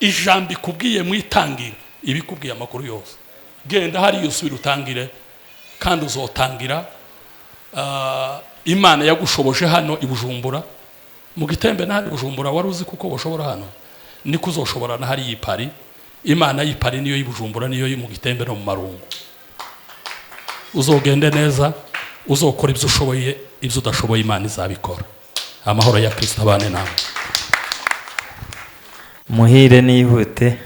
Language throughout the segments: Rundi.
ijambo ikubwiye mwitangire ibikubwiye amakuru yose. Genda hari usubira utangire kandi uzotangira. Imana yagushoboje hano i Bujumbura mu Gitembe na Bujumbura wari uzi kuko boshobora hano niko uzoshobora na hari yipari. Imana yipari niyo y'Ibujumbura niyo mu Gitembe no mu Marungu. Uzogende neza, uzokora ibyo ushoboye, ibyo udashoboye Imana izabikora. Amahoro ya Kristo abane nawe. Muhire nihute.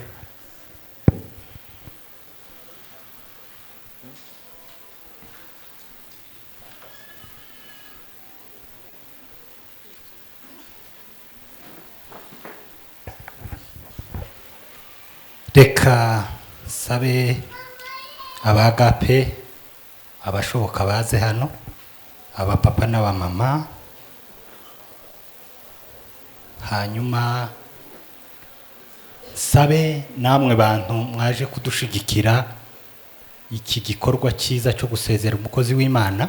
Reka sabe abagape abashoboka baze hano, abapapa n'abamama, hanyuma sabe namwe bantu mwaje kudushigikira iki gikorwa cyiza cyo gusezera umukozi w'Imana,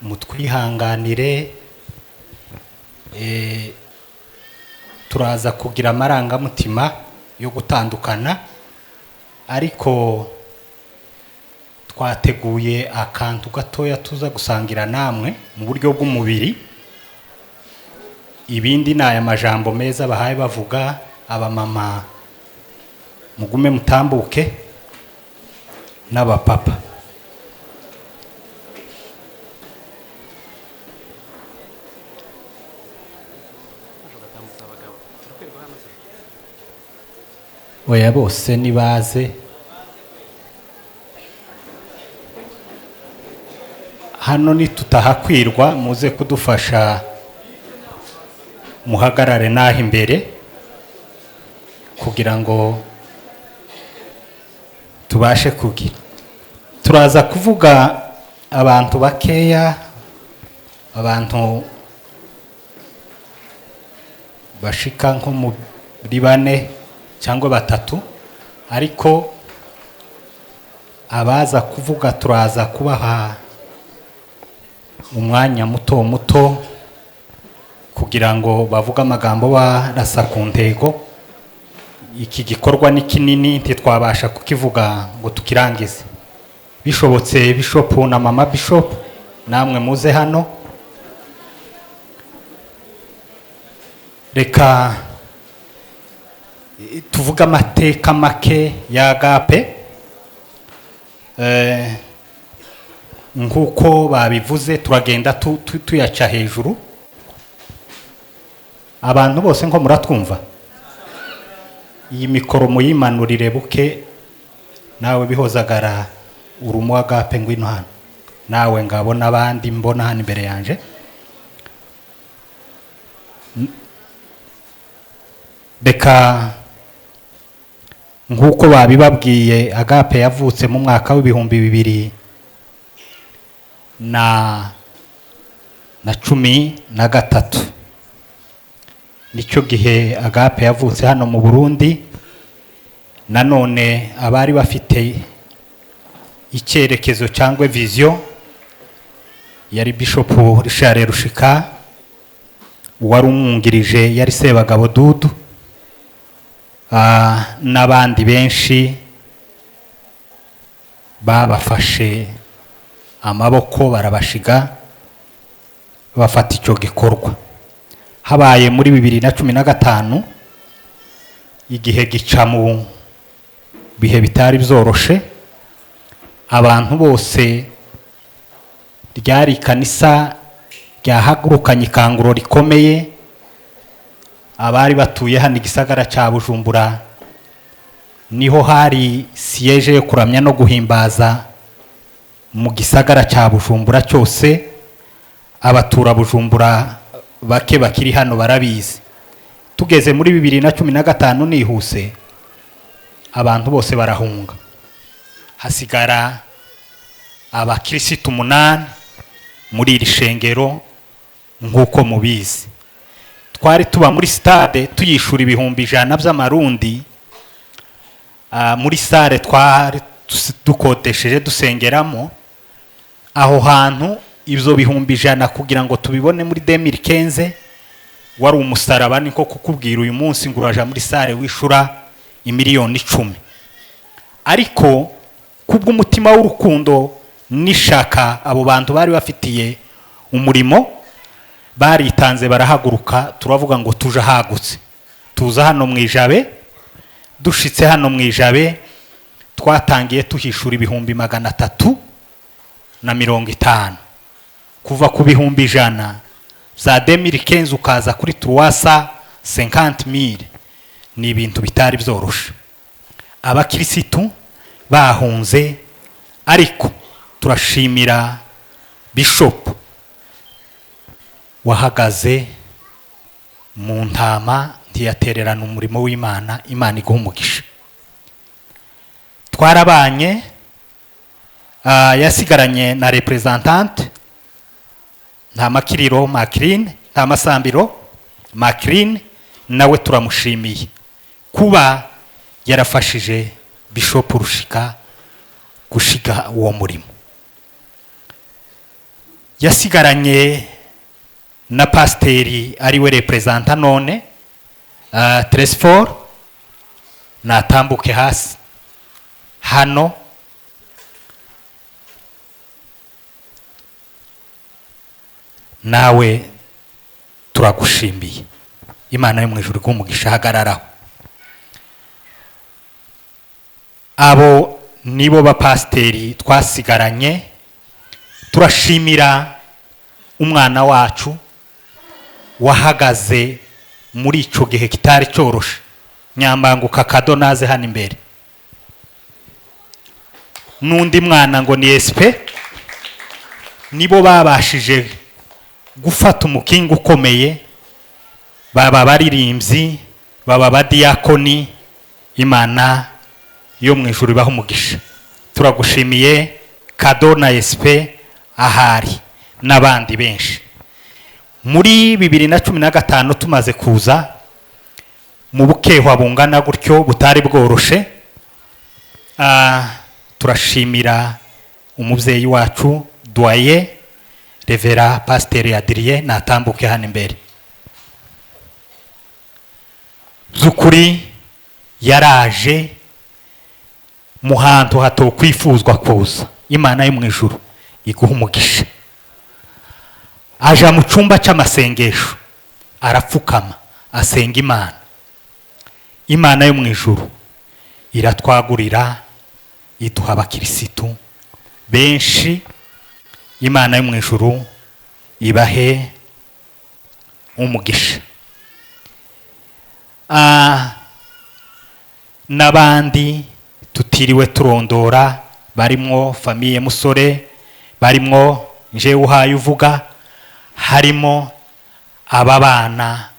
mutwihanganire. Turaza kugira amarangamutima yo gutandukana, ariko twateguye akantu gatoya tuza gusangira namwe mu buryo bw'umubiri. Ibindi ni aya majambo meza bahaye bavuga. Abamama mugume mutambuke n'abapapa. Oya bose nibaze. Hano nitutahakwirwa muze kudufasha muhagarare naho imbere kugira ngo tubashe kugira. Turaza kuvuga abantu bakeya, abantu bashika nko muri 4 cyangwa 3, ariko abaza kuvuga turaza kubaha umwanya muto muto kugira ngo bavuga amagambo barasa ku ntego. Iki gikorwa ni kinini ntitwabasha kukivuga ngo tukirangize. Bishobotse Bishop na Mama Bishop namwe muze hano. Reka tuvuga amateka make ya Agape. Nkuko babivuze turagenda tuyaca hejuru. Abantu bose nko muratwumva. Iyi mikoro muyimanurire buke, nawe bihozagara urumu Agape ngwino hano, nawe ngabona abandi mbona hano imbere yanje. Reka nkuko babibabwiye, Agape yavutse mu mwaka w'2013 nicyo gihe Agape yavutse hano mu Burundi. Nanone abari bafite icyerekezo cyangwa vision yari Bishop Rushika, wari umwungirije yari Sebagabo Dudu, n'abandi benshi babafashe amaboko barabashiga bafata icyo gikorwa. Habaye muri 2015 igihe gica mu bihe bitari byoroshe. Abantu bose ryari kanisa ryahagurukanye ikanguro rikomeye. Abari batuye hano igisagara cya Bujumbura niho hari siège yo kuramya no guhimbaza mu gisagara cya Bujumbura cyose. Abatura Bujumbura bake bakiri hano barabizi. Tugeze muri 2015 nihuse abantu bose barahunga, hasigara abakirisitu 8 muri iri shengero. Nkuko mubizi twari tuba muri stade tuyishura 100,000 by'amarundi. Muri sare twari dukodesheje dusengeramo. Aho hantu ibyo 100,000 kugira ngo tubibone muri 2015 wari umusaraba, niko kukubwira uyu munsi ngo uraja muri sare wishura imiliyoni 10, ariko kubw'umutima w'urukundo nishaka abo bantu bari bafitiye umurimo baritanze barahaguruka, turavuga ngo tuje hagutse, tuza hano mu Ijabe. Dushitse hano mu Ijabe twatangiye tuhishura 350 kuva ku 100 za 2015 ukaza kuri 350,000. ni ibintu bitari byoroshe. Abakirisitu bahunze, ariko turashimira Bishop wahagaze mu ntama ntiyatererana umurimo w'Imana. Imana iguha umugisha. Twarabanye, yasigaranye na representante nta makiriro Macrine, nta masambiro Macrine, nawe turamushimiye kuba yarafashije Bishop Rushika gushiga uwo murimo. Yasigaranye na pasteri ariwe representa none Tresfor, natambuke hasi hano. Nawe turagushimiye. Imana yo mu ijuru igumugisha. Hagararaho. Abo nibo bapasteri twasigaranye. Turashimira umwana wacu wahagaze muri ico gihe kitari cyoroshe, Nyambanguka Kadonaze hano imbere. Nundi mwana ngo ni SP, nibo babashije gufata umukingo ukomeye, baba baririmbyi, baba badiyakoni. Imana yo mu ijuru ibaha umugisha. Turagushimiye Kado na SP ahari n'abandi benshi. Muri 2015 tumaze kuza mu bukehwa bungana gutyo butari bworoshe, turashimira umubyeyi wacu Doyen Revera Pasteur Adrien, natambuke hano imbere. Zukuri yaraje mu hantu hato kwifuzwa kuza. Imana yo mu ijuru iguha umugisha. Aja mu cyumba cy'amasengesho arapfukama asenga Imana. Imana yo mu ijuru iratwagurira, iduha abakirisitu benshi. Imana yo mu ijuru ibahe umugisha. N'abandi tutiriwe turondora, barimo famiye Musore, barimo nje uhaye uvuga, harimo aba bana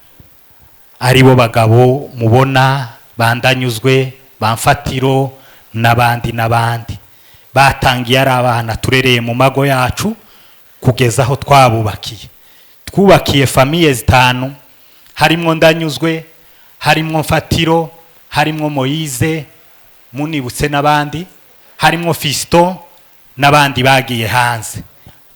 aribo bagabo mubona bandanyuzwe, Bamfatiro n'abandi batangiye ari abana turereye mu mago yacu kugeza aho twabubakiye. Twubakiye famiye 5, harimo Ndanyuzwe, harimo Mfatiro, harimo Moise, munibutse n'abandi, harimo Fisto n'abandi bagiye hanze.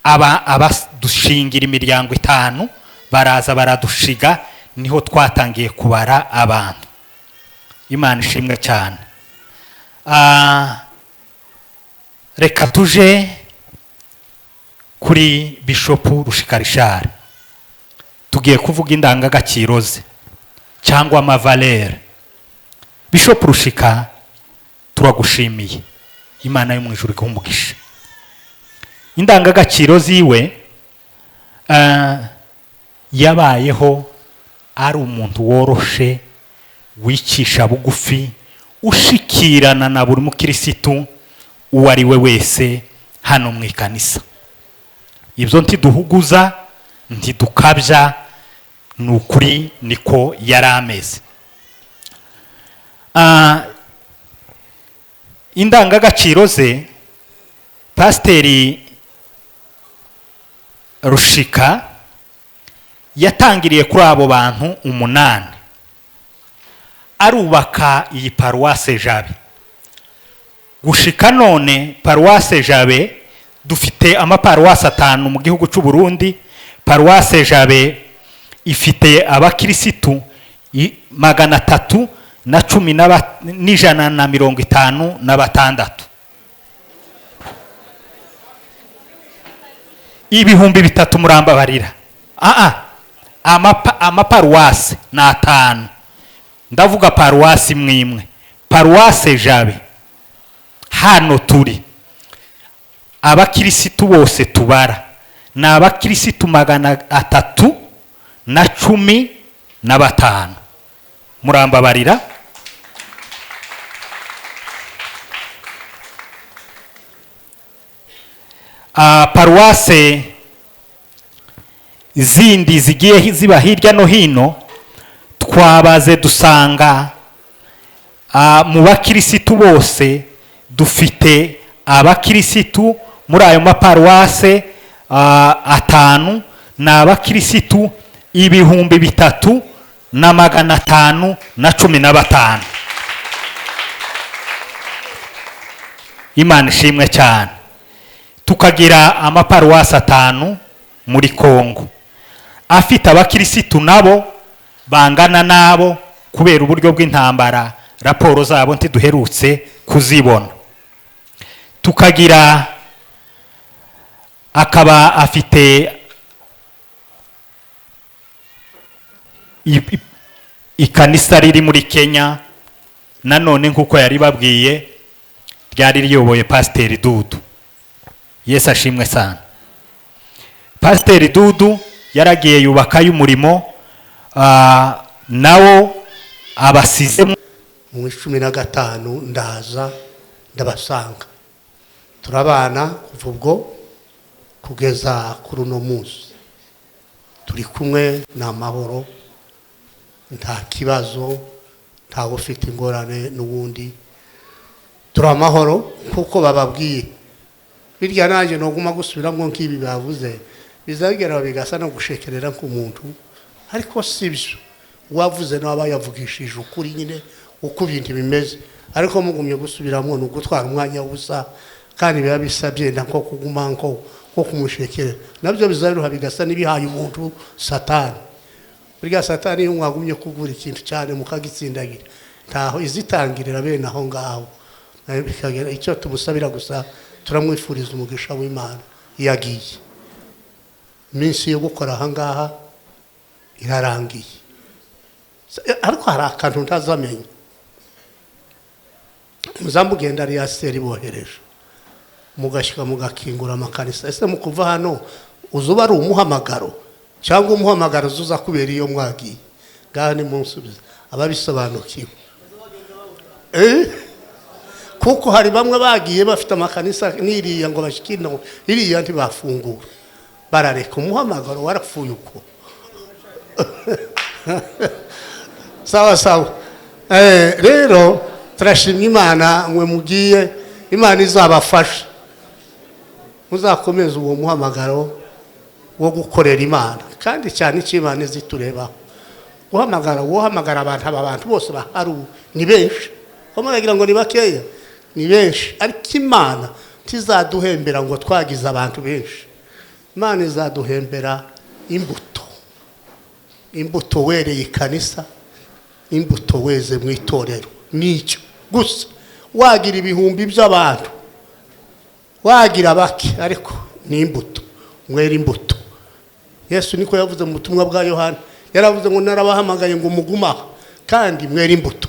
Aba dushingira imiryango 5 baraza baradushiga, niho twatangiye kubara abantu. Imana ishimwe cyane. Reka tuje kuri Bishop Rushika Richard. Tugiye kuvuga indangagaciro ze cyangwa amavalere. Bishop Rushika turagushimiye. Imana yo mu ijuru iguha umugisha. Indangagaciro ziwe, yabayeho ari umuntu woroshe, wicisha bugufi, ushikirana na buri mukirisitu uwo ari we wese hano mu ikanisa. Ibyo ntiduhuguza, ntidukabya, nukuri niko yarameze. Indangagaciro ze Pasteri Rushika yatangiriye kuri abo bantu 8, arubaka iyi Paruwase Jabe. Gushika none Paruwase Jabe dufite amaparuwase 5 mu gihugu cy'u Burundi. Paruwase Jabe ifite abakirisitu 356 ibihumbi 3 murambabarira. Amaparuwase ni 5. Ndavuga paruwasi mwimwe, paruwase Jabe hano turi abakirisitu bose tubara ni abakirisitu 315 murambabarira. Paruwase zindi zigiye ziba hirya no hino twabaze dusanga mu bakirisitu bose dufite abakirisitu muri ayo maparuwase 5 ni abakirisitu 3515. Imana ishimwe cyane. Tukagira amaparuwase 5 muri Kongo afite abakirisitu nabo bangana nabo kubera uburyo bw'intambara, raporo zabo ntiduherutse kuzibona. Tukagira akaba afite ikanisa riri muri Kenya nanone nkuko yari babwiye ryari riyoboye Pasiteri Dudu. Yesu ashimwe sana. Pasiteri Dudu yaragiye yubaka y'umurimo nawo abasize mu 15 ndaza ndabasanga turabana kuva ubwo kugeza kuri uno munsi turi kumwe n'amahoro, nta kibazo, nta ufite ingorane n'ubundi turi amahoro kuko bababwiye. Birya nanjye noguma gusubiramo nk'ibi bavuze bizagera bigasa no gushekerera nk'umuntu, ariko sibyo wavuze n'aba yavugishije ukuri nyine uko ibintu bimeze, ariko mugumye gusubiramo no gutwara umwanya w'ubusa kandi biba bisabye nko kuguma nko kumushekerera, nabyo bizaruha bigasa nibihaye umuntu Satani. Burya Satani iyo mwagumye kugura ikintu cyane mukagitsindagira ntaho izitangirira bene aho ngaho. Bikagera icyo tumusabira gusa turamwifuriza umugisha w'Imana. Yagiye iminsi yo gukora aha ngaha irarangiye, ariko hari akantu ntazamenya. Muzamugenda ari yaseri bohereje mugashyika mugakingura amakanisa. Ese mukuva hano uzuba ari umuhamagaro cyangwa umuhamagaro uzuza kubera iyo mwagiye ngaha? Ni munsubiza ababisobanukiwe. Kuko hari bamwe bagiye bafite amakanisa niriya ngo bashikino iriya ntibafungura, barareka umuhamagaro warapfuye uko. Sawa sawa. Rero turashimye Imana mwe mugiye, Imana izabafasha muzakomeza uwo muhamagaro wo gukorera Imana, kandi cyane cy'Imana ziturebaho. Guhamagara abantu bose baharu ni benshi, komaragira ngo ni bakeya, ni benshi, ariko Imana tizaduhembera ngo twagize abantu benshi. Imana izaduhembera imbuto wereye ikanisa, imbuto weze mu itorero. Nicyo gusa wagira ibihumbi by'abantu, wagira bake, ariko ni imbuto, mwera imbuto. Yesu niko yavuze mu butumwa bwa Yohana, yaravuze ngo narabahamagaye ngo mugumaho kandi mwera imbuto.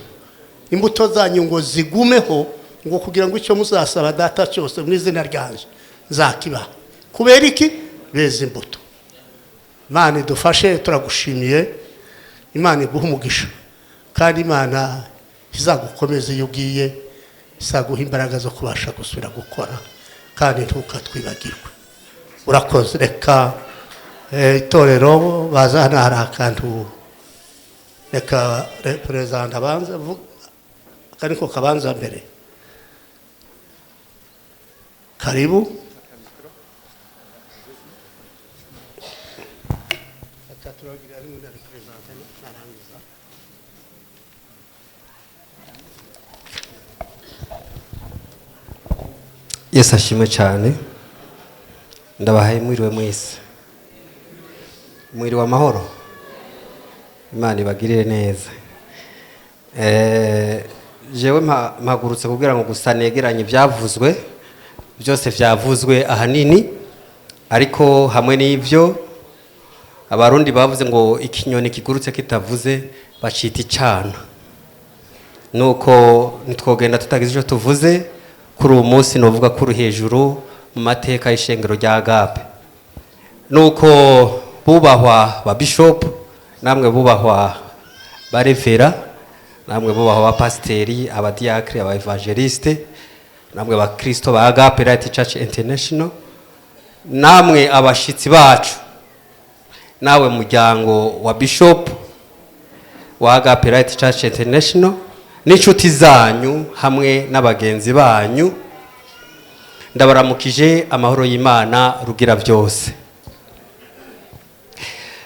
Imbuto zanyu ngo zigumeho, ngo kugira ngo icyo muzasaba data cyose mu izina ryanjye nzakibaha. Kubera iki? Beze imbuto. Imana idufashe, turagushimiye. Imana iguha umugisha, kandi Imana izagukomeza iyo ugiye, izaguha imbaraga zo kubasha gusubira gukora, kandi ntukatwibagirwe. Urakoze. Reka itorero baza hano, hari akantu reka represent abanza kaniko kabanza mbere. Karibu. Yesu ashimwe cyane. Ndabahaye mwiriwe mwese, mwiriwe amahoro. Imana ibagirire neza. Jewe mpagurutse kugira ngo gusa negeranye ibyavuzwe byose byavuzwe ahanini, ariko hamwe n'ibyo abarundi bavuze ngo ikinyoni kigurutse kitavuze bacita icana. Nuko nitwogenda tutagize icyo tuvuze kuri uwo munsi, novuga kuri hejuru mu mateka y'ishengero rya Agape. Nuko bubahwa ba bishop, namwe bubahwa ba revera, namwe bubahwa ba pasteri, aba diacre, aba evangeliste, namwe ba Kristo ba Agape Light Church International, namwe abashitsi bacu, nawe muryango wa bishop wa Agape Light Church International, n'inshuti zanyu hamwe n'abagenzi banyu, ndabaramukije amahoro y'Imana rugira byose.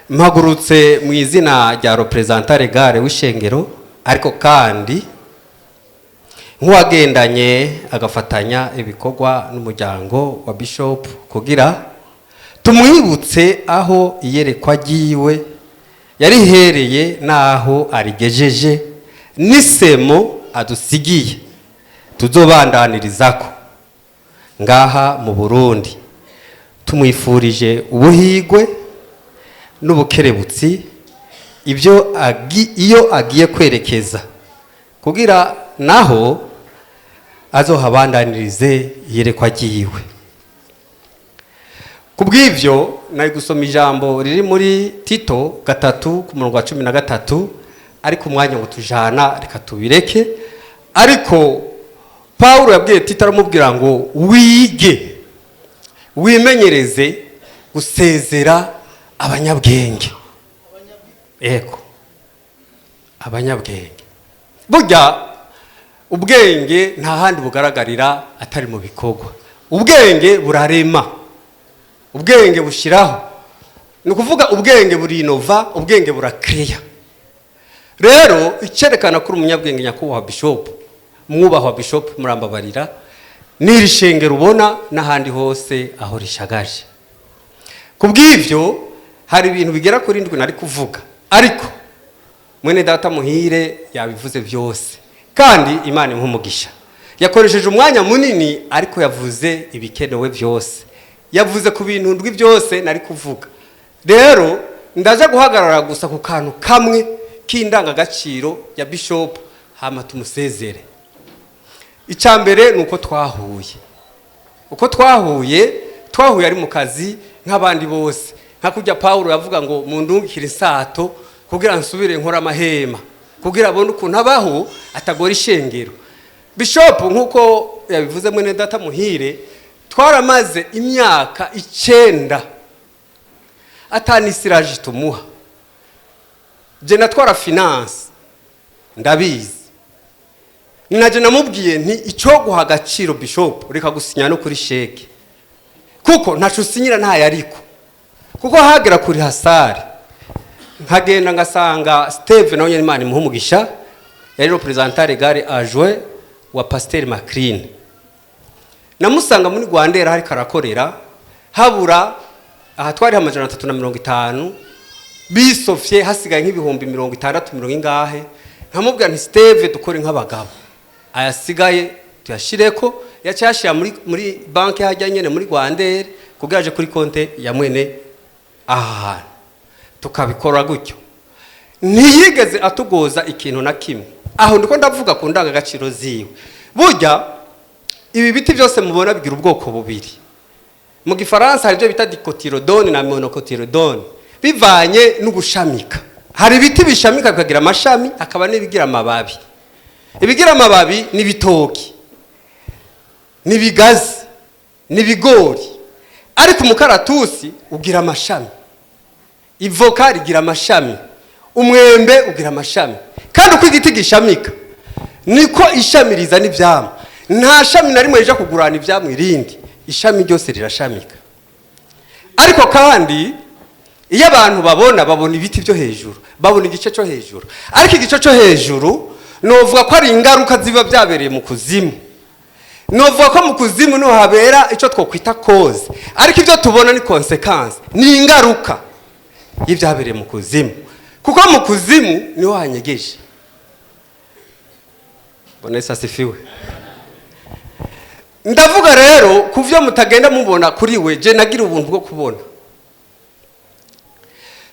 Mpagurutse mu izina rya representant legal w'ishengero, ariko kandi nk'uwagendanye agafatanya ibikorwa n'umuryango wa bishop kugira tumwibutse aho iyerekwa ryiwe yarihereye n'aho arigejeje, n'isemo adusigiye tuzobandaniririzako ngaha mu Burundi. Tumwifurije ubuhigwe n'ubukerebutsi iyo agiye kwerekeza, kugira naho azohabandanirize iyerekwa ryiwe. Kubw'ivyo nari gusoma ijambo riri muri Tito 3:13, ariko umwanya ngo tujana reka tubireke. Ariko Paulo yabwiye Tito aramubwira ngo wige wimenyereze gusezera abanyabwenge. Ego abanyabwenge, burya ubwenge nta handi bugaragarira atari mu bikorwa. Ubwenge burarema, ubwenge bushiraho, ni ukuvuga ubwenge burinova, ubwenge burakreya. Rero icyerekana kuri umunyabwenge nyakubahwa bishop, mwubahwa bishop murambabarira, n'iri shengero ubona n'ahandi hose aho rishagaje. Kubw'ivyo hari ibintu bigera kuri 7 nari kuvuga, ariko mwene data muhire yabivuze byose, kandi Imana impumugisha. Yakoresheje umwanya munini, ariko yavuze ibikenewe byose, yavuze ku bintu ndwi byose nari kuvuga. Rero ndaje guhagarara gusa ku kantu kamwe k'indangagaciro ya bishop, hama tumusezere. Icambere nuko twahuye. Uko twahuye ari mu kazi nk'abandi bose. Nka kujya Paulo yavuga ngo mundungikire isato kugira nsubire nkora amahema, kugira abone ukuntu abaho atagora ishengero. Bishop nkuko yabivuze mwene data muhire, twaramaze imyaka 9 atanisiraje tumuha. Je natwara finance ndabizi, ninaje namubwiye nti icyo guha agaciro bishop reka gusinya no kuri sheke, kuko ntacu usinyira nta yariko, kuko hagera kuri hasari nkagenda ngasanga Steve nawe Imana imuhumugisha yari representant legal adjoint wa pasteur Macrine, namusanga muri Rwandera hari karakorera habura aha twari hamajana 350 bisofye hasigaye nk'ibihumbi 60 ingahe. Nkamubwira nti Steve dukore nk'abagabo, ayasigaye tuyashireko, yacyashira muri banki hajya nyene muri Rwandera kugaje kuri konte ya mwene aha, tukabikora gutyo. Ntiyigeze atugoza ikintu na kimwe. Aho ndiko ndavuga ku ndangagaciro ziwe. Burya ibi biti byose mubona bigira ubwoko bubiri. Mu Gifaransa hari byo bita dicotyledone na monocotyledone, bivanye n'ugushamika. Hari ibiti bishamika bikagira amashami, akaba n'ibigira amababi. Ibigira amababi ni bitoki, ni bigazi, ni bigori. Ariko umukaratusi ugira amashami, ivoka rigira amashami, umwembe ugira amashami. Kandi uko igiti gishamika niko ishamiriza n'ivyama. Nta shami na rimwe rije kugurana ivyamwe irindi, ishami ryose rirashamika. Ariko kandi iyo abantu babona ibiti byo hejuru, babona igice cyo hejuru. Ariko igice cyo hejuru novuga ko ari ingaruka ziba byabereye mu kuzimu. Novuga ko mu kuzimu no habera icyo twokwita cause, ariko ibyo tubona ni consequence, ni ingaruka y'ibyabereye mu kuzimu. kuko mu kuzimu niho hanyegeje. Bwana Yesu asifiwe. Ndavuga rero kuvyo mutagenda mubona kuri we, je nagira ubuntu bwo kubona.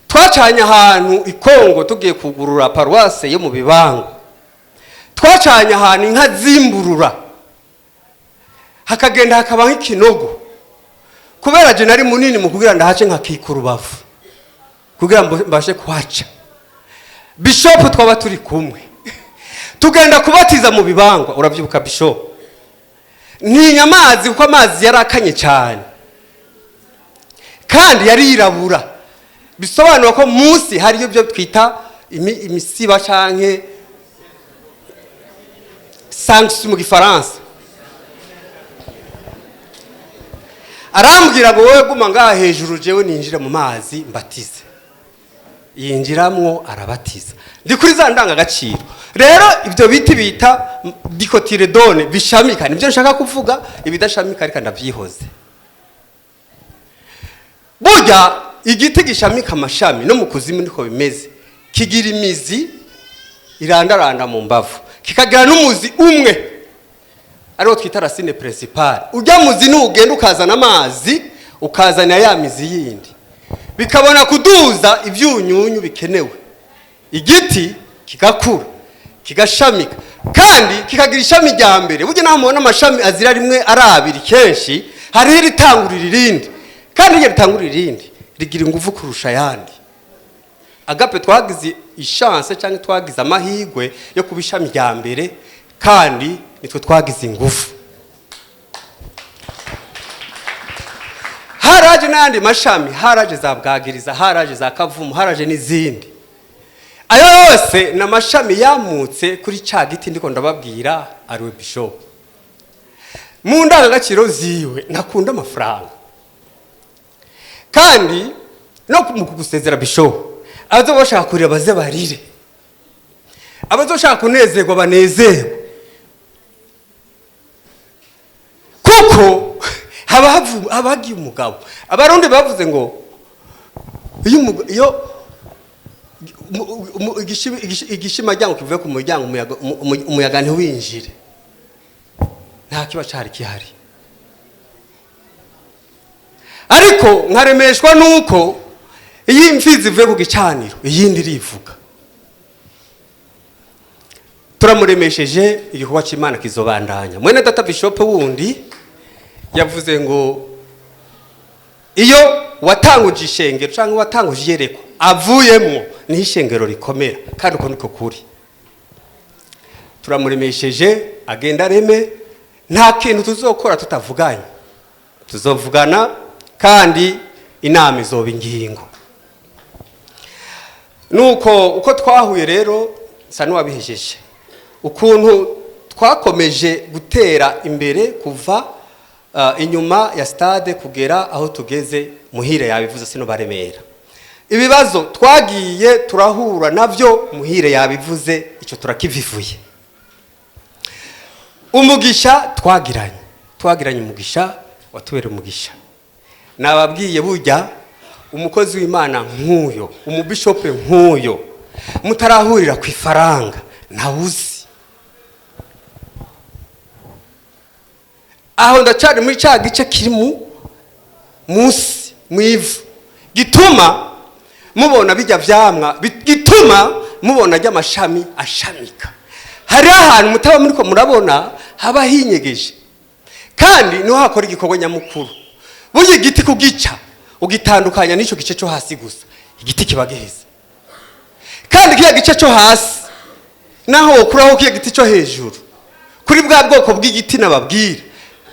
Twacanye ahantu ikongo tugiye kugurura paruwase yo mu Bibango. Twacanye ahantu inka zimburura, hakagenda hakaba nk'ikinogo, kubera je nari munini mu kugira ndahace nkakika urubavu kugira mbashe kwaca. Bishop twaba turi kumwe tugenda kubatiza mu Bibangwa, urabyibuka Bishop? Ntinya amazi kuko amazi yarakanye cyane kandi yarirabura, bisobanura ko munsi hari ibyo twita imisiba canke sangs mu Gifaransa. Arambwira ngo wowe guma ngaha hejuru, jewe ninjira mu mazi mbatize. Yinjiramwo arabatiza, ndi kuri za ndanga gaciro. Rero ibyo biti bita dicotyledone bishamika, nibyo nshaka kuvuga. Ibidashamika ariko ndavyihoze. Burya igiti gishamika amashami no mu kuzimu niko bimeze, kigira imizi irandaranda mu mbavu, kikagira n'umuzi umwe ariwo twita racine principale. Ujya muzi n'ugenda ukazana amazi, ukazana ya mizi yindi, bikabona kuduza ibyunyunyu bikenewe. Igiti kigakura, kigashamika, kandi kikagira ishami rya mbere. Burya naho mubona amashami azira rimwe ari abiri, kenshi hariho iritangurira irindi, kandi iyo ritangurira irindi rigira ingufu kurusha ayandi. Agape twagize chance cyangwa twagize amahirwe yo kuba ishami rya mbere, kandi nitwe twagize ingufu. Haraje n'andi mashami, haraje za Bwagiriza, haraje za Kavumu, haraje n'izindi. Ayo yose na mashami yamutse kuri ca giti ndiko ndababwira ariwe Bishop. Mu ndangagaciro ziwe nakunda amafaranga, kandi no kugusezera Bishop, abazo bashaka kurira baze barire, abazo bashaka kunezerwa banezerwe, kuko habagiye umugabo. Abarundi bavuze ngo iyo igishima ryango kivuye ku muryango, umuyaga ntiwinjire, nta kiba cari kihari. Ariko nkaremeshwa nuko iyi mfizi ivuye ku gicaniro iyindi rivuga. Turamuremesheje igikorwa cy'Imana kizobandanya. Mwene data Bishop wundi yavuze ngo iyo watanguje ishengero cyangwa watanguje iyerekwa avuyemo ni ishengero rikomera, kandi uko niko kuri. Turamuremesheje agenda reme, nta kintu tuzokora tutavuganye, tuzovugana kandi inama izoba ingingo. Nuko uko twahuye rero sa n'uwabihejeje, ukuntu twakomeje gutera imbere kuva inyuma ya stade kugera aho tugeze. Muhire yabivuze sino baremera. Ibibazo twagiye turahura navyo, Muhire yabivuze, icyo turakivivuye. Umugisha twagiranye umugisha, watubere umugisha. Nababwiye burya umukozi w'Imana nk'uyo, umubishope nk'uyo, mutarahurira ku ifaranga ntawuzi. Aho ndacari muri cya gice kiri munsi mwivu, gituma mubona bijya vyamwa, gituma mubona ajya amashami ashamika. Hari ahantu mutaba muriko murabona haba hinyegeje, kandi niho hakora igikorwa nyamukuru. Burya igiti kugica ugitandukanya n'icyo gice cyo hasi gusa, igiti kiba giheze. Kandi kiya gice cyo hasi naho ukuraho kiya giti cyo hejuru, kuri bwa bwoko bw'igiti nababwira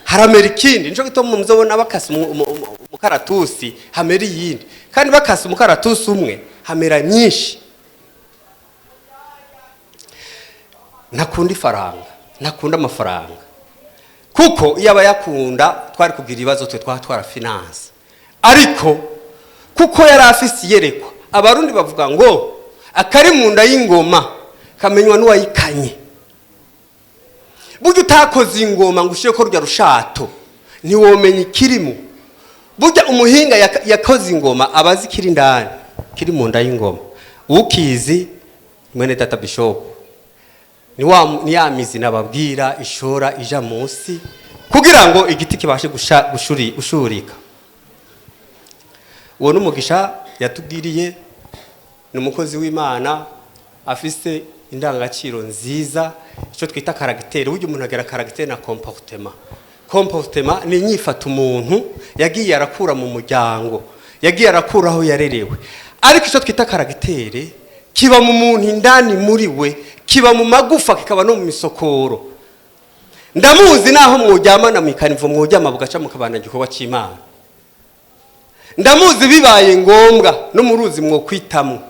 haramera ikindi. Nico gituma muzobona bakase umukaratusi hamera yindi, kandi bakase umukaratusi umwe hamera nyinshi. Nakunda ifaranga, nakunda amafaranga, kuko iyo abayakunda twari kugira ibibazo twe twatwara finance. Ariko kuko yari afise iyerekwa, abarundi bavuga ngo akari mu nda y'ingoma kamenywa n'uwayikanye. Burya utakoze ingoma ngo ushire ko rya rushato ntiwomenya ikirimo. Burya umuhinga yakoze ingoma abazi kiri ndani, kiri mu nda y'ingoma. ukizi mwene data bishop ni ya mizi nababwira ishora ija munsi kugira ngo igiti kibashe gushurika. Uwo n'umugisha yatubwiriye, ni umukozi w'Imana afise indangagaciro nziza, icyo twita caractère. Burya umuntu agira caractère na comportement. Comportement ni nyifata umuntu yagiye arakura mu muryango, yagiye arakura aho yarerewe. Ariko icyo twita caractère kiba mu muntu indani muri we, kiba mu magufa, kikaba no mu misokoro. Ndamuzi naho mwujyamana mwikanivo mwujyama bugaca mukabana gikorwa cy'Imana. Ndamuzi bibaye ngombwa no mu ruzi mwo kwitamwe.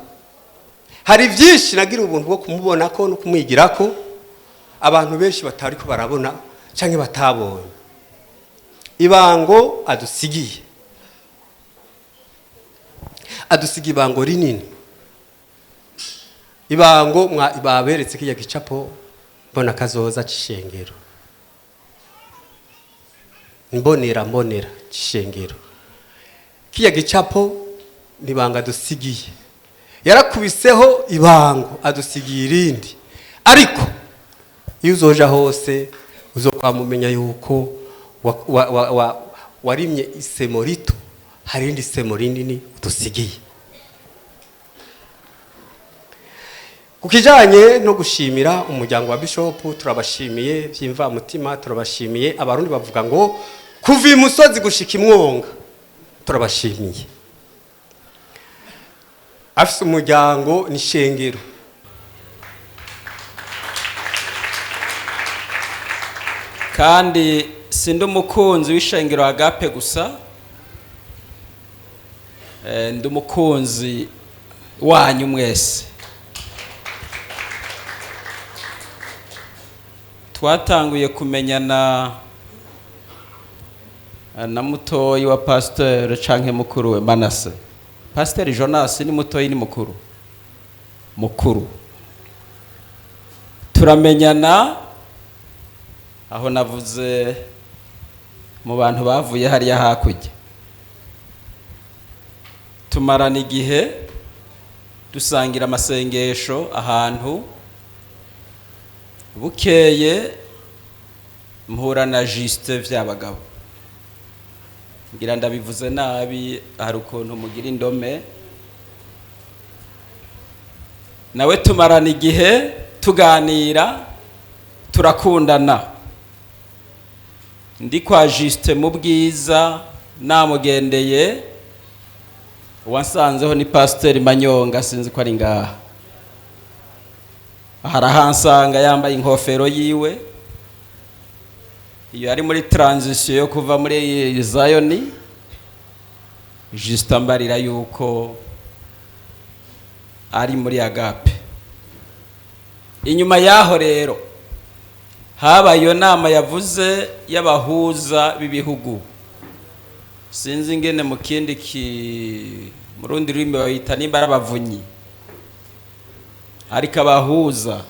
Hari byinshi nagira ubuntu bwo kumubona ko no kumwigira ko abantu benshi batari ko barabona canke batabonye. Ibango adusigiye ibango rinini. Ibango baberetse kiya gicapo mbona kazoza cishengero, mbonera cishengero. Kiya gicapo nibanga dusigiye, yarakubiseho ibango adusigiye irindi. Ariko iyo uzoja hose uzokwamumenya yuko warimye isemo rito, hari indi semo rinini udusigiye. Kukijanye no gushimira umuryango wa Bishop, turabashimiye byimva mutima, turabashimiye. Abarundi bavuga ngo kuva imusozi gushika imwonga, turabashimiye. Afise umuryango ni shengero. Kandi sindi umukunzi w'ishengero Agape gusa, ndi umukunzi wanyu mwese. Twatanguye kumenyana na mutoyi wa pasteur canke mukuru we Manase. Pasteur Jonas ni mutoyi ni mukuru. Turamenyana aho navuze mu bantu bavuye hariya hakurya. Tumarana igihe dusangira amasengesho ahantu. Bukeye mpura na Juste vy'abagabo. Ngira ndabivuze nabi, hari ukuntu mugira indome. Nawe tumarana igihe tuganira, turakundana. Ndi kwa Juste mu bwiza namugendeye, wansanzeho ni Pasteur Manyonga, sinzi ko ari ngaha. Harahansanga yambaye inkofero yiwe, iyo ari muri transition yo kuva muri Zion. Juste ambarira yuko ari muri Agape. Inyuma yaho rero habaye iyo nama yavuze y'abahuza b'ibihugu, sinzi ingene mu kindi mu rundi rurimi bayita nimba abavunyi, ariko abahuza.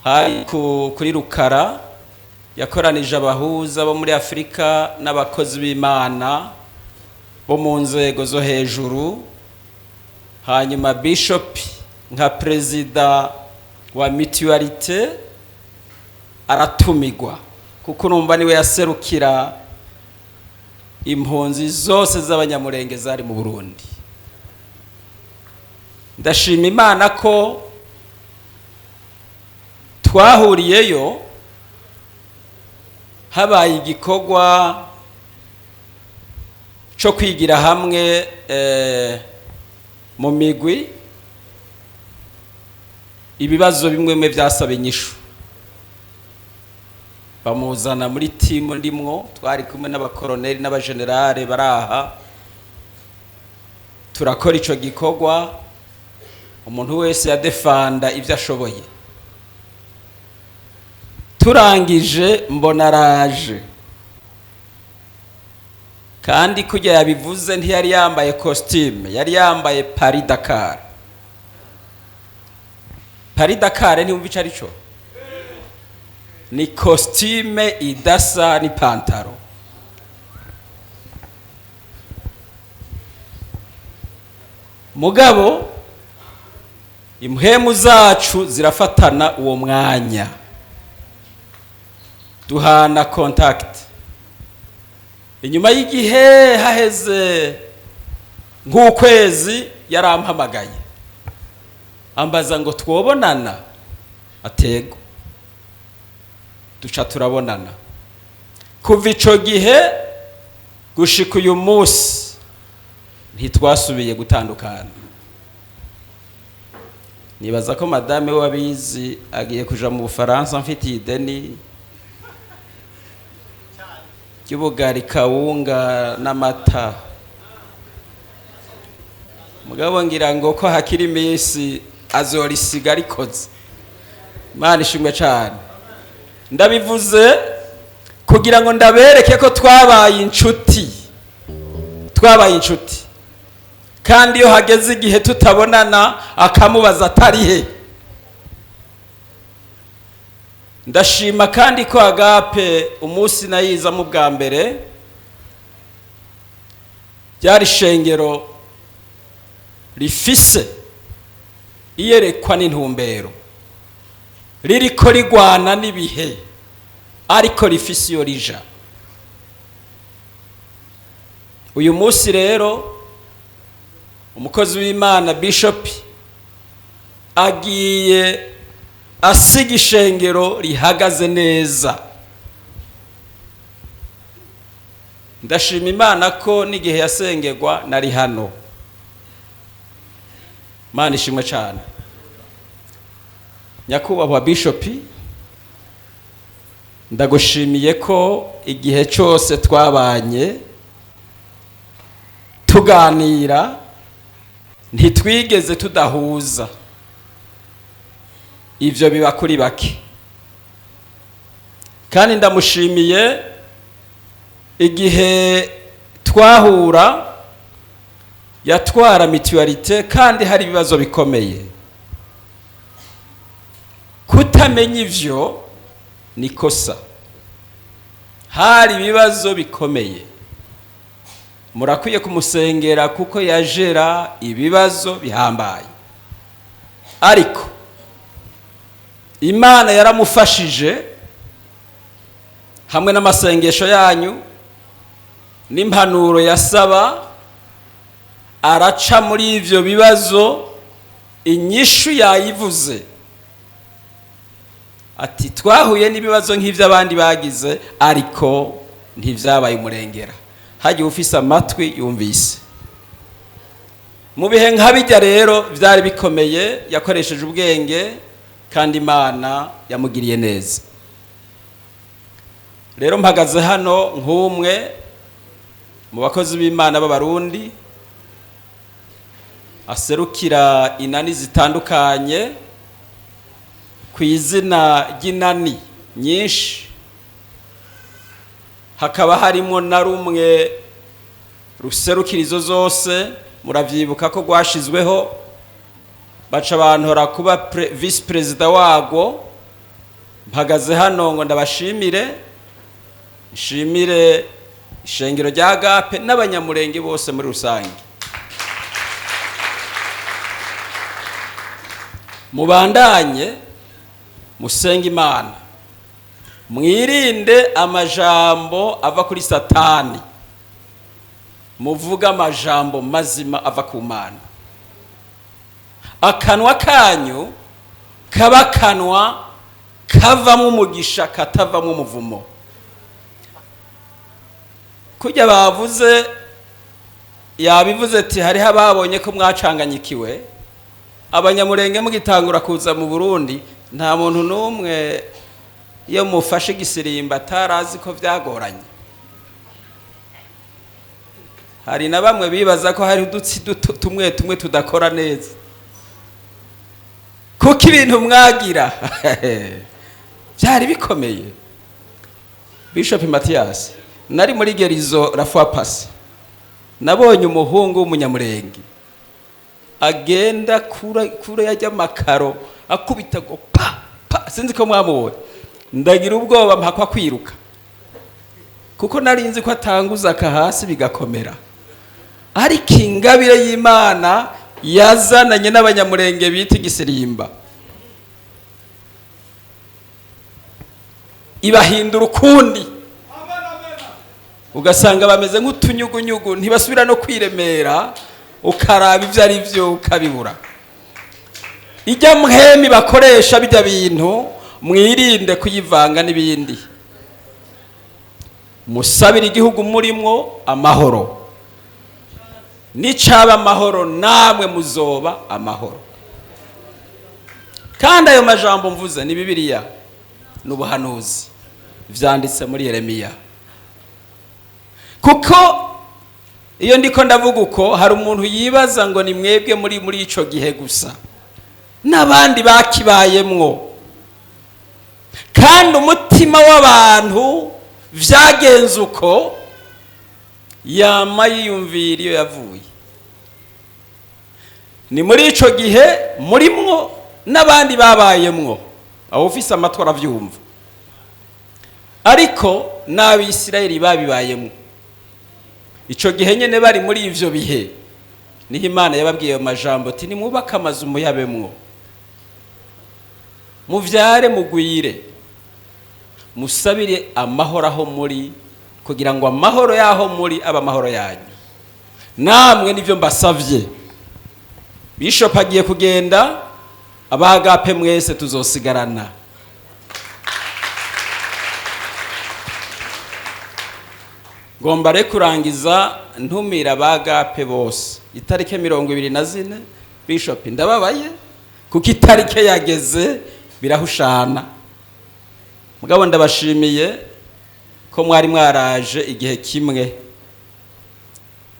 Hari kuri Rukara yakoranije abahuza bo muri Afrika n'abakozi b'Imana bo mu nzego zo hejuru. Hanyuma Bishop nka prezida wa mutualité aratumigwa, kuko numva niwe yaserukira impunzi zose z'abanyamurenge zari mu Burundi. Ndashima Imana ko twahuriyeyo, habaye igikorwa cyo kwigira hamwe mu migwi ibibazo bimwe byasaba inyishu. Bamuzana muri timu ndimwo, twari kumwe n'abakoroneli n'abagenerale baraha, turakora ico gikorwa. Umuntu wese yadefanda ibyo ashoboye. Turangije mbona araje, kandi kujya yabivuze ntiyari yambaye costume, yari yambaye Paris Dakar. Paris Dakar ni umvica arico, ni costume idasa ni pantaro. Mugabo impwemu zacu zirafatana uwo mwanya, duhana contact. Inyuma y'igihe haheze nk'ukwezi yarampamagaye ambaza ngo twobonana, atego duca turabonana. Kuva ico gihe gushika uyu munsi ntitwasubiye gutandukana. Nibaza ko madame wabizi agiye kuja mu Bufaransa mfitiye ideni ry'ubugari, kawunga n'amata. Mugabo ngira ngo ko hakiri iminsi azorisiga rikoze. Imana ishimwe cyane. Ndabivuze kugira ngo ndabereke ko twabaye inshuti, kandi iyo hageze igihe tutabonana akamubaza atari he. Ndashima kandi ko Agape umunsi nayiza mu bwa mbere ryari shengero rifise iyerekwa n'intumbero, ririko rigwana n'ibihe ariko rifise iyo rija. Uyu munsi rero umukozi w'Imana Bishop agiye asiga ishengero rihagaze neza. Ndashima Imana ko n'igihe yasengerwa nari hano. Imana ishimwe cyane. Nyakubahwa Bishop, ndagushimiye ko igihe cyose twabanye tuganira ntitwigeze tudahuza. Ivyo biba kuri bake. Kandi ndamushimiye igihe twahura yatwara mutualité kandi hari ibibazo bikomeye. Kutamenya ivyo ni kosa. Hari ibibazo bikomeye. Murakwiye kumusengera kuko yajera ibibazo bihambaye. Ariko Imana yaramufashije hamwe n'amasengesho yanyu n'impanuro yasaba, araca muri ivyo bibazo. Inyishu yayivuze ati twahuye n'ibibazo nk'ivyo abandi bagize ariko ntivyabaye umurengera. Hagiye ufise amatwi yumvise. Mu bihe nk'abijya rero vyari bikomeye, yakoresheje ubwenge kandi Imana yamugiriye neza. Rero mpagaze hano nk'umwe mu bakozi b'Imana b'Abarundi aserukira inani zitandukanye ku izina ry'inani nyinshi. Hakaba harimo na rumwe ruserukira izo zose. Muravyibuka ko rwashizweho baca bantora kuba vice president wago. Mpagaze hano ngo ndabashimire, nshimire ishengero rya Agape n'abanyamurenge bose muri rusange. Mubandanye musenga Imana, mwirinde amajambo ava kuri Satani, muvuga amajambo mazima ava ku Mana. Akanwa kanyu kaba kanwa kavamo umugisha katavamo umuvumo. Kujya bavuze yabivuze ati hariho ababonye ko mwacanganyikiwe. Abanyamurenge mugitangura kuza mu Burundi nta muntu n'umwe iyo mufashe igisirimba atarazi ko vyagoranye. Hari na bamwe bibaza ko hari udutsi tumwe tudakora neza. Kuko ibintu mwagira byari bikomeye. Bishop Mathias, nari muri gerizo la fois passée, nabonye umuhungu w'umunyamurenge agenda kure yajya makaro akubita go pa sinzi ko mwamubonye. Ndagira ubwoba mpakwa kwiruka kuko nari nzi ko atanguza kahasi bigakomera. Ariko ingabire y'Imana yazananye n'abanyamurenge bita igisirimba, ibahindura ukundi, ugasanga bameze nk'utunyugunyugu, ntibasubira no kwiremera, ukaraba ibyo ari byo ukabibura. Ijya muhemi bakoresha bijya bintu, mwirinde kuyivanga n'ibindi. Musabire igihugu murimwo amahoro, nicaba amahoro namwe muzoba amahoro. Kandi ayo majambo mvuze ni Bibiliya n'ubuhanuzi vyanditse muri Yeremiya. Kuko iyo ndiko ndavuga uko, hari umuntu yibaza ngo ni mwebwe muri ico gihe gusa, n'abandi bakibayemwo. Kandi umutima w'abantu vyagenze uko, yama yiyumvira iyo yavuye. Ni muri ico gihe murimwo n'abandi babayemwo, aho ufise amatwi aravyumva. Ariko n'Abisirayeli babibayemwo. Ico gihe nyene bari muri ivyo bihe, niho Imana yababwiye ayo majambo ati nimwubake amazu muyabemwo, muvyare mugwire, musabire amahoro aho muri, kugira ngo amahoro yaho muri aba amahoro yanyu. Namwe nivyo mbasavye. Bishop agiye kugenda, aba Agape mwese tuzosigarana. Ngomba rero kurangiza ntumira aba Agape bose. Itarike 24 Bishop ndababaye, kuko itarike yageze birahushana. Mugabo ndabashimiye ko mwari mwaraje igihe kimwe,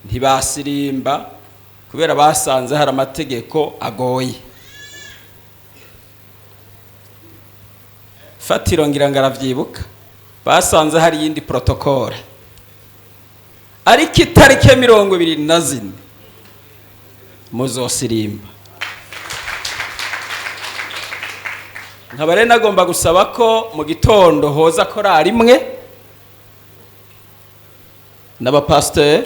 ntibasirimba kubera basanze hari amategeko agoye. Fatiro ngira ngaravyibuka, basanze hari yindi protokole. Ariko itarike 24 muzosirimba. Nkaba rero nagomba gusaba ko mu gitondo hoza korari imwe n'abapasteur,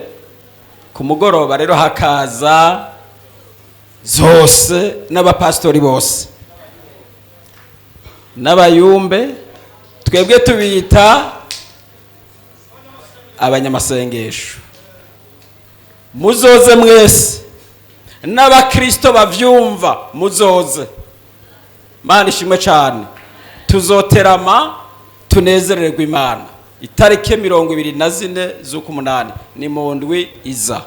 ku mugoroba rero hakaza zose n'abapastori bose n'abayumbe, twebwe tubita abanyamasengesho. Muzoze mwese, n'abakristo bavyumva muzoze. Mana ishimwe cyane, tuzoterama tunezererwe Imana. Itarike 24 z'ukumunani ni mu ndwi iza.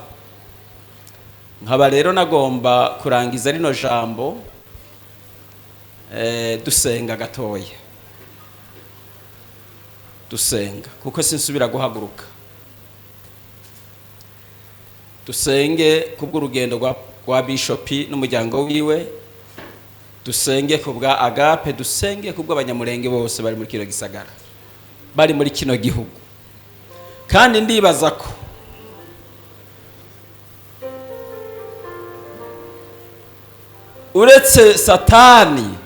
Nkaba rero nagomba kurangiza rino jambo dusenga gatoya, dusenga kuko sinsubira guhaguruka. Dusenge kubw'urugendo rwa Bishop n'umuryango wiwe, dusenge kubwa Agape, dusenge kubw'abanyamurenge bose bari muri kino gisagara, bari muri kino gihugu. Kandi ndibaza ko uretse Satani